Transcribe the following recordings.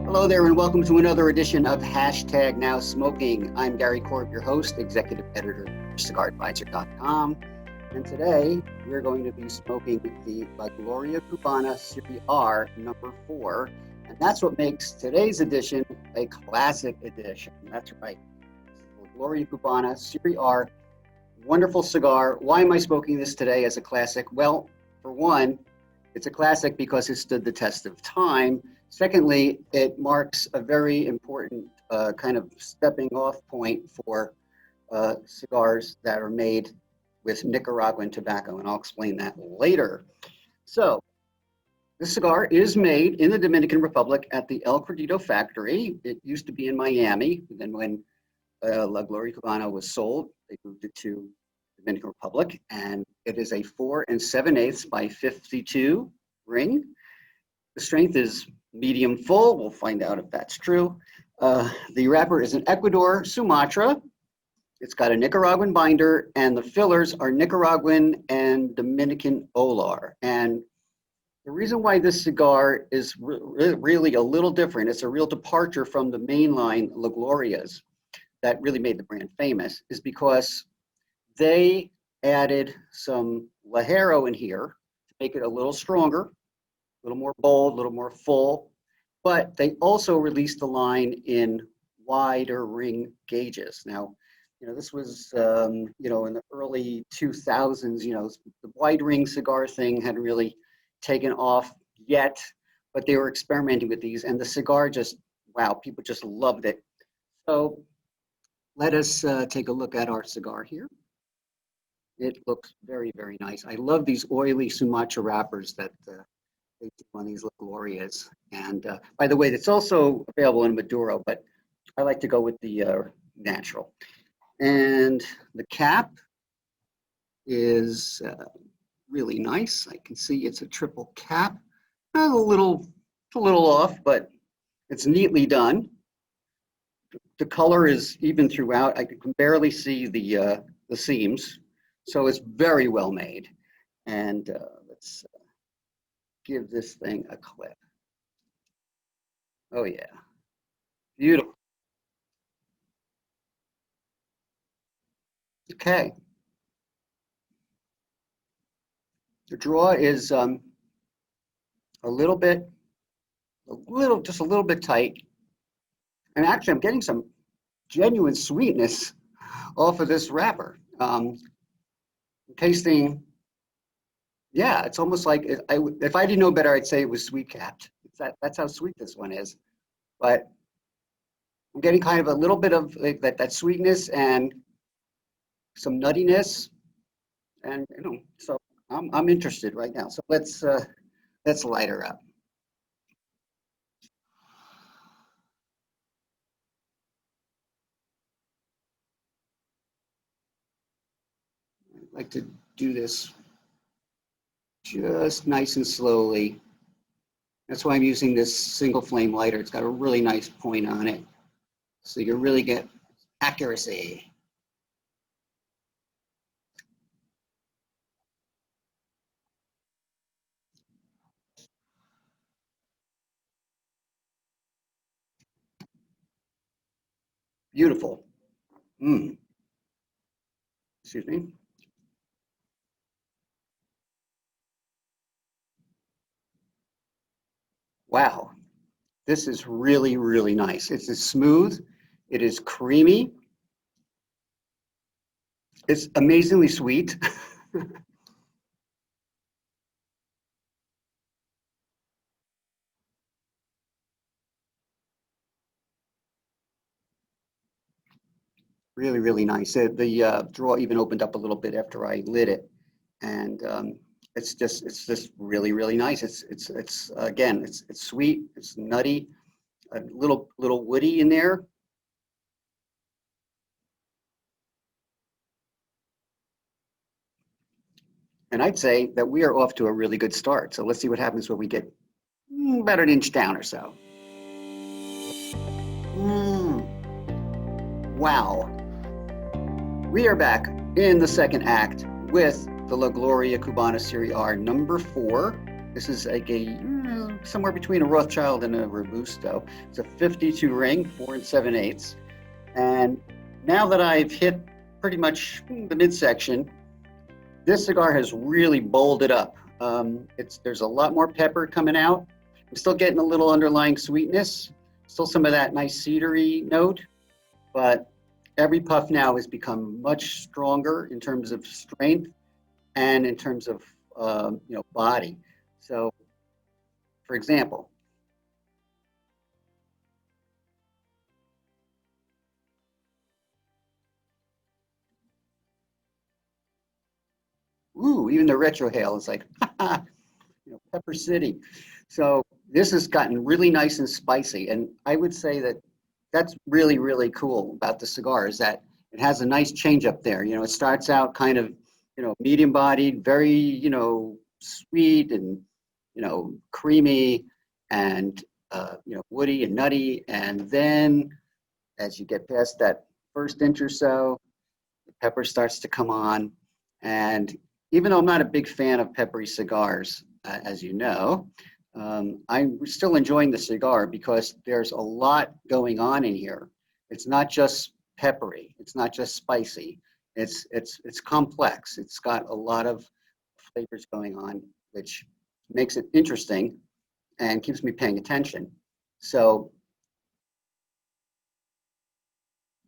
Hello there, and welcome to another edition of Hashtag Now Smoking. I'm Gary Korb, your host, executive editor of cigaradvisor.com. And today we're going to be smoking the Gloria Cubana Serie R number 4. And that's what makes today's edition a classic edition. That's right. Gloria Cubana Serie R, wonderful cigar. Why am I smoking this today as a classic? Well, for one, it's a classic because it stood the test of time. Secondly, it marks a very important kind of stepping off point for cigars that are made with Nicaraguan tobacco, and I'll explain that later. So, this cigar is made in the Dominican Republic at the El Credito factory. It used to be in Miami, and then when La Gloria Cubana was sold, they moved it to the Dominican Republic, and it is a 4 7/8 by 52 ring. The strength is medium full. We'll find out if that's true. The wrapper is an Ecuador Sumatra. It's got a Nicaraguan binder, and the fillers are Nicaraguan and Dominican Olar. And the reason why this cigar is really a little different, it's a real departure from the mainline La Glorias that really made the brand famous, is because they added some Lajero in here to make it a little stronger, a little more bold, a little more full, but they also released the line in wider ring gauges. Now, this was, in the early 2000s, the wide ring cigar thing hadn't really taken off yet, but they were experimenting with these, and the cigar just, wow, people just loved it. So let us take a look at our cigar here. It looks very, very nice. I love these oily Sumatra wrappers that they do on these La Glorias. And by the way, it's also available in Maduro, but I like to go with the natural. And the cap is really nice. I can see it's a triple cap. A little off, but it's neatly done. The color is even throughout. I can barely see the seams, so it's very well made. And let's give this thing a clip. Oh yeah, beautiful. Okay. The draw is just a little bit tight. And actually, I'm getting some genuine sweetness off of this wrapper. Tasting, yeah, it's almost like if I didn't know better, I'd say it was sweet capped. That's how sweet this one is. But I'm getting kind of a little bit of like that sweetness and some nuttiness, and so I'm interested right now. So let's light her up. I'd like to do this just nice and slowly. That's why I'm using this single flame lighter. It's got a really nice point on it, so you really get accuracy. Beautiful. Excuse me. Wow. This is really, really nice. It's smooth. It is creamy. It's amazingly sweet. Really, really nice. The drawer even opened up a little bit after I lit it, and it's just really, really nice. It's again, it's sweet. It's nutty. A little woody in there. And I'd say that we are off to a really good start. So let's see what happens when we get about an inch down or so. Wow. We are back in the second act with the La Gloria Cubana Serie R number 4. This is like a somewhere between a Rothschild and a Robusto. It's a 52 ring, 4 7/8. And now that I've hit pretty much the midsection, this cigar has really bowled it up. There's a lot more pepper coming out. I'm still getting a little underlying sweetness, still some of that nice cedary note, but every puff now has become much stronger in terms of strength and in terms of body. So, for example, even the retrohale is like, Pepper City. So this has gotten really nice and spicy, and I would say that that's really, really cool about the cigar is that it has a nice change up there. It starts out kind of, medium bodied, very, sweet and, creamy and, woody and nutty. And then as you get past that first inch or so, the pepper starts to come on. And even though I'm not a big fan of peppery cigars, as you know, I'm still enjoying the cigar because there's a lot going on in here. It's not just peppery. It's not just spicy. It's complex. It's got a lot of flavors going on, which makes it interesting and keeps me paying attention. So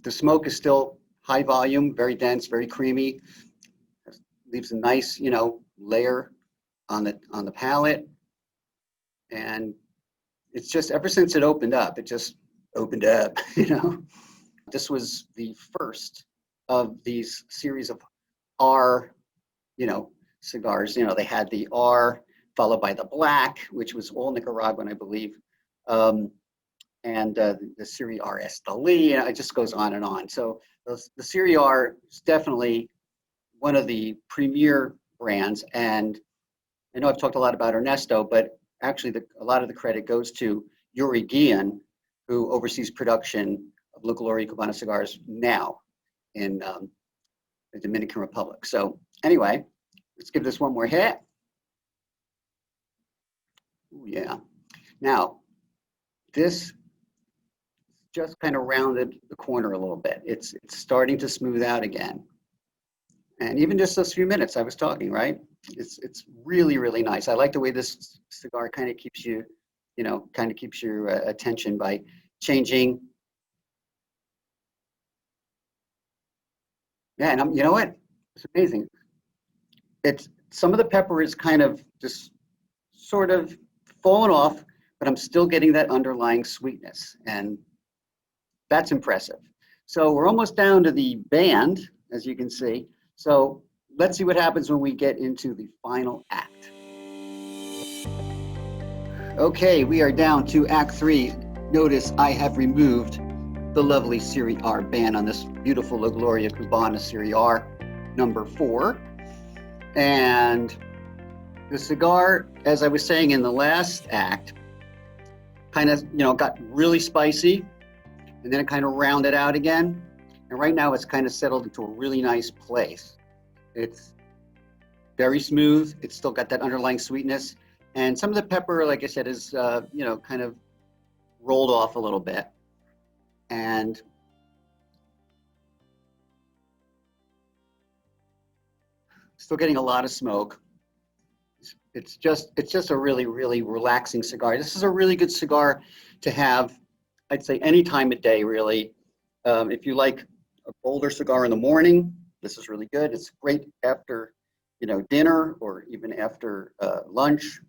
the smoke is still high volume, very dense, very creamy. Leaves a nice, layer on the palate. And it's just ever since it opened up, it just opened up, This was the first of these series of R, cigars. They had the R followed by the black, which was all Nicaraguan, I believe. And the Serie R Esteli, and it just goes on and on. So the Serie R is definitely one of the premier brands. And I know I've talked a lot about Ernesto, but actually a lot of the credit goes to Yuri Guillen, who oversees production of La Gloria Cubana cigars now in the Dominican Republic. So anyway, let's give this one more hit. Ooh, yeah. Now, this just kind of rounded the corner a little bit. It's starting to smooth out again. And even just those few minutes I was talking, right? It's really, really nice. I like the way this cigar kind of keeps you, keeps your attention by changing. Yeah, and you know what? It's amazing. Some of the pepper is kind of just sort of fallen off, but I'm still getting that underlying sweetness, and that's impressive. So we're almost down to the band, as you can see. So let's see what happens when we get into the final act. Okay, we are down to Act 3. Notice I have removed the lovely Serie R band on this beautiful La Gloria Cubana Serie R number 4. And the cigar, as I was saying in the last act, kind of, got really spicy, and then it kind of rounded out again. And right now it's kind of settled into a really nice place. It's very smooth. It's still got that underlying sweetness. And some of the pepper, like I said, is, kind of rolled off a little bit. And still getting a lot of smoke. It's just a really, really relaxing cigar. This is a really good cigar to have, I'd say, any time of day, really. If you like a bolder cigar in the morning, this is really good. It's great after, dinner or even after lunch,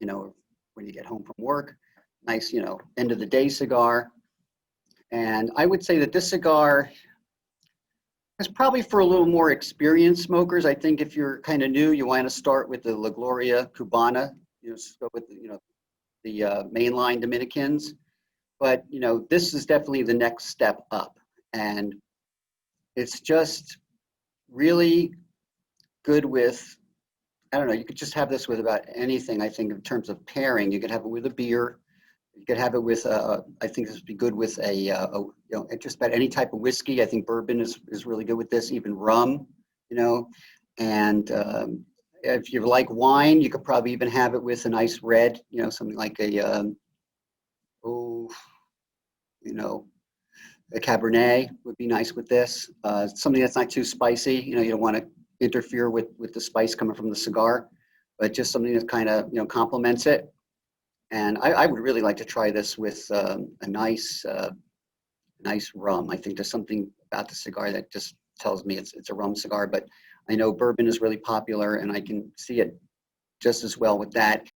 when you get home from work. Nice, end of the day cigar. And I would say that this cigar is probably for a little more experienced smokers. I think if you're kind of new, you want to start with the La Gloria Cubana, go with the mainline Dominicans. But this is definitely the next step up, and it's just really good with, I don't know, you could just have this with about anything. I think in terms of pairing, you could have it with a beer. You could have it with, I think this would be good with just about any type of whiskey. I think bourbon is really good with this, even rum, and If you like wine, you could probably even have it with a nice red, something like oh, you know, a Cabernet would be nice with this. Something that's not too spicy. You don't want to interfere with the spice coming from the cigar, but just something that kind of, complements it. And I would really like to try this with a nice rum. I think there's something about the cigar that just tells me it's a rum cigar, but I know bourbon is really popular and I can see it just as well with that.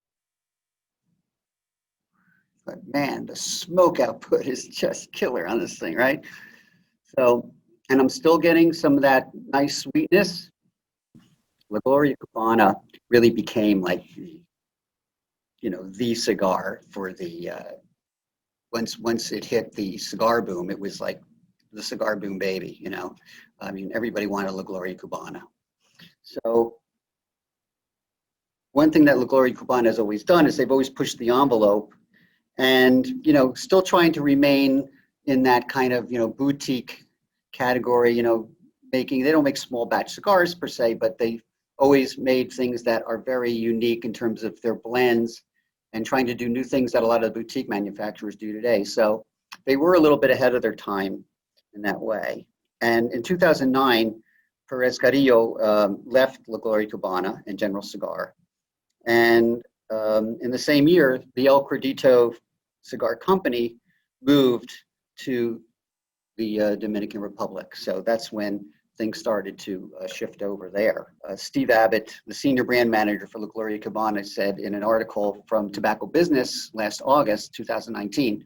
But man, the smoke output is just killer on this thing, right? So, and I'm still getting some of that nice sweetness. La Gloria Cubana really became like, the cigar for the, once it hit the cigar boom, it was like the cigar boom baby. I mean, everybody wanted La Gloria Cubana. So one thing that La Gloria Cubana has always done is they've always pushed the envelope and, still trying to remain in that kind of, boutique category, they don't make small batch cigars per se, but they always made things that are very unique in terms of their blends and trying to do new things that a lot of the boutique manufacturers do today. So they were a little bit ahead of their time in that way. And in 2009, Perez Carrillo left La Gloria Cubana and General Cigar. And in the same year, the El Credito Cigar Company moved to the Dominican Republic. So that's when things started to shift over there. Steve Abbott, the senior brand manager for La Gloria Cubana, said in an article from Tobacco Business last August, 2019,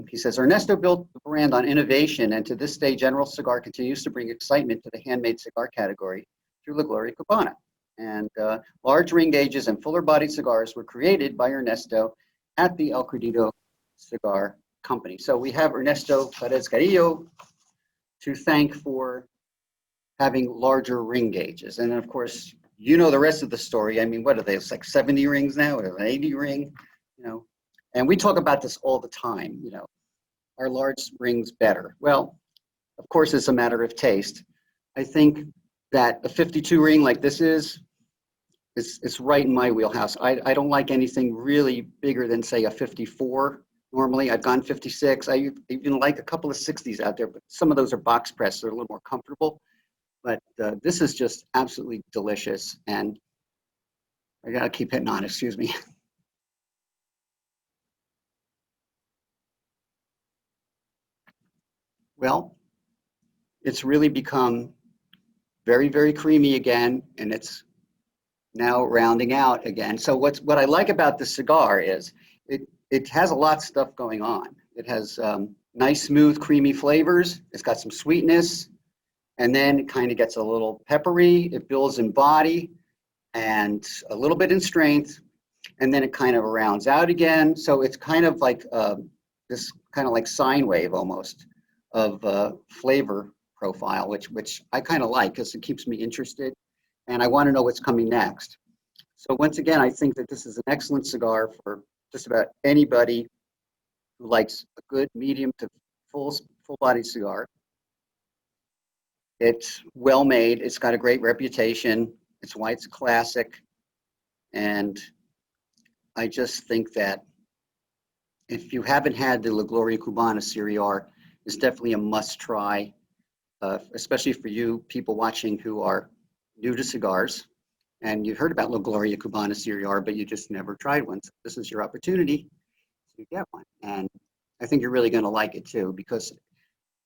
he says, Ernesto built the brand on innovation, and to this day, General Cigar continues to bring excitement to the handmade cigar category through La Gloria Cubana. And large ring gauges and fuller bodied cigars were created by Ernesto at the El Credito Cigar Company. So we have Ernesto Perez Carrillo to thank for having larger ring gauges. And of course, the rest of the story. I mean, what are they? It's like 70 rings now, or an 80 ring, And we talk about this all the time, are large rings better? Well, of course, it's a matter of taste. I think that a 52 ring like this it's right in my wheelhouse. I don't like anything really bigger than, say, a 54. Normally, I've gone 56. I even like a couple of 60s out there, but some of those are box pressed. They're a little more comfortable. But this is just absolutely delicious. And I got to keep hitting on, excuse me. Well, it's really become very, very creamy again, and it's now rounding out again. So what I like about the cigar is it has a lot of stuff going on. It has nice, smooth, creamy flavors. It's got some sweetness, and then it kind of gets a little peppery. It builds in body and a little bit in strength, and then it kind of rounds out again. So it's kind of like this kind of like sine wave almost of flavor profile, which I kind of like because it keeps me interested and I want to know what's coming next. So once again, I think that this is an excellent cigar for just about anybody who likes a good medium to full-bodied cigar. It's well made. It's got a great reputation. It's why it's a classic. And I just think that if you haven't had the La Gloria Cubana Serie, it's definitely a must try, especially for you people watching who are new to cigars. And you've heard about La Gloria Cubana Serie, but you just never tried one. So this is your opportunity to get one. And I think you're really going to like it too, because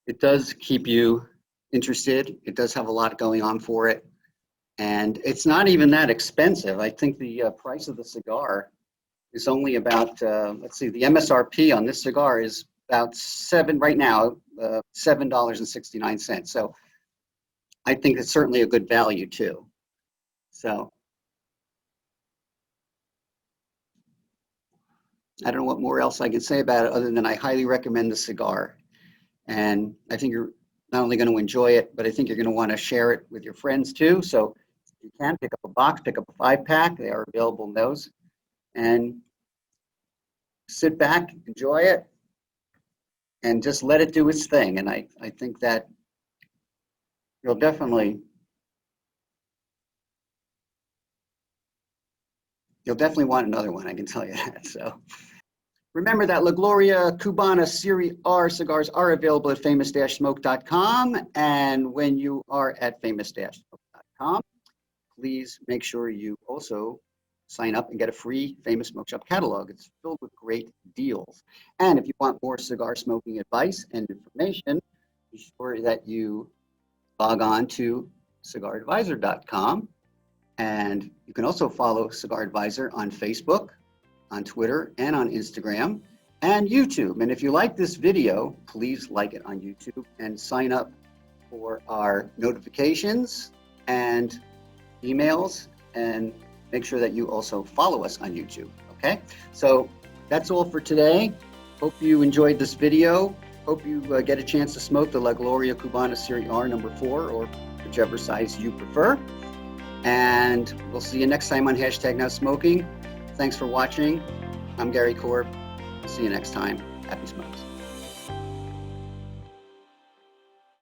it does keep you interested. It does have a lot going on for it. And it's not even that expensive. I think the price of the cigar is only about, let's see, the MSRP on this cigar is about right now, $7.69. So I think it's certainly a good value too. So I don't know what more else I can say about it other than I highly recommend the cigar. And I think you're not only going to enjoy it, but I think you're going to want to share it with your friends too. So if you can, pick up a box, pick up a 5-pack. They are available in those. And sit back, enjoy it, and just let it do its thing. And I think that you'll definitely You'll definitely want another one, I can tell you that. So remember that La Gloria Cubana Serie R cigars are available at famous-smoke.com. And when you are at famous-smoke.com, please make sure you also sign up and get a free Famous Smoke Shop catalog. It's filled with great deals. And if you want more cigar smoking advice and information, be sure that you log on to cigaradvisor.com. And you can also follow Cigar Advisor on Facebook, on Twitter, and on Instagram, and YouTube. And if you like this video, please like it on YouTube and sign up for our notifications and emails, and make sure that you also follow us on YouTube, okay? So that's all for today. Hope you enjoyed this video. Hope you get a chance to smoke the La Gloria Cubana Serie R No. 4, or whichever size you prefer. And we'll see you next time on #NowSmoking. Thanks for watching. I'm Gary Korb. See you next time. Happy smokes.